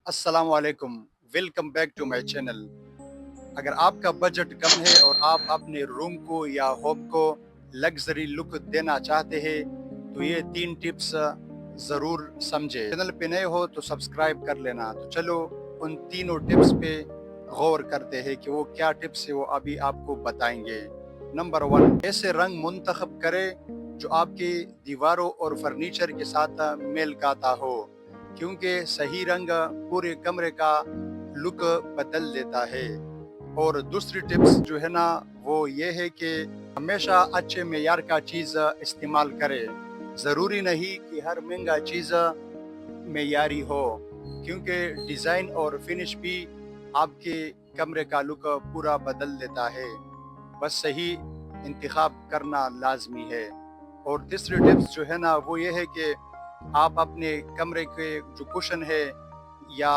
अस्सलाम वालेकुम, welcome back to my channel. अगर आपका बजट कम है और आप अपने रूम को या होम को लग्जरी लुक देना चाहते हैं तो ये 3 टिप्स ज़रूर समझे। चैनल पे नए हो तो सब्सक्राइब कर लेना। तो चलो उन तीनों टिप्स पे गौर करते हैं कि वो क्या टिप्स है, वो अभी आपको बताएंगे। नंबर 1, ऐसे रंग मुंतखब करें जो आपकी दीवारों और फर्नीचर के साथ मेल खाता हो, क्योंकि सही रंग पूरे कमरे का लुक बदल देता है। और दूसरी टिप्स जो है ना, वो ये है कि हमेशा अच्छे मेयार का चीज़ इस्तेमाल करें। ज़रूरी नहीं कि हर महंगा चीज़ मेयारी हो, क्योंकि डिज़ाइन और फिनिश भी आपके कमरे का लुक पूरा बदल देता है। बस सही इंतखाब करना लाजमी है। और तीसरी टिप्स जो है ना, वो ये है कि आप अपने कमरे के जो कुशन है या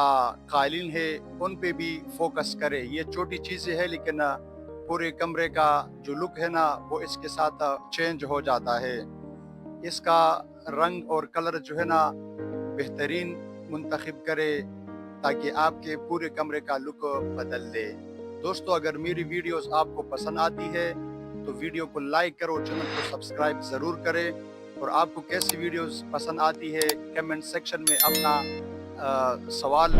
कालीन है उन पे भी फोकस करें। ये छोटी चीज़ें हैं लेकिन पूरे कमरे का जो लुक है ना वो इसके साथ चेंज हो जाता है। इसका रंग और कलर जो है ना बेहतरीन मुंतखब करे ताकि आपके पूरे कमरे का लुक बदल दे। दोस्तों, अगर मेरी वीडियोस आपको पसंद आती है तो वीडियो को लाइक करो, चैनल को सब्सक्राइब ज़रूर करें। और आपको कैसी वीडियोस पसंद आती है कमेंट सेक्शन में अपना सवाल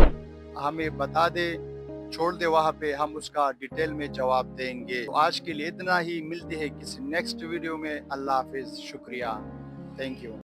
हमें बता दे, छोड़ दे, वहाँ पे हम उसका डिटेल में जवाब देंगे। तो आज के लिए इतना ही, मिलते हैं किसी नेक्स्ट वीडियो में। अल्लाह हाफिज़, शुक्रिया, थैंक यू।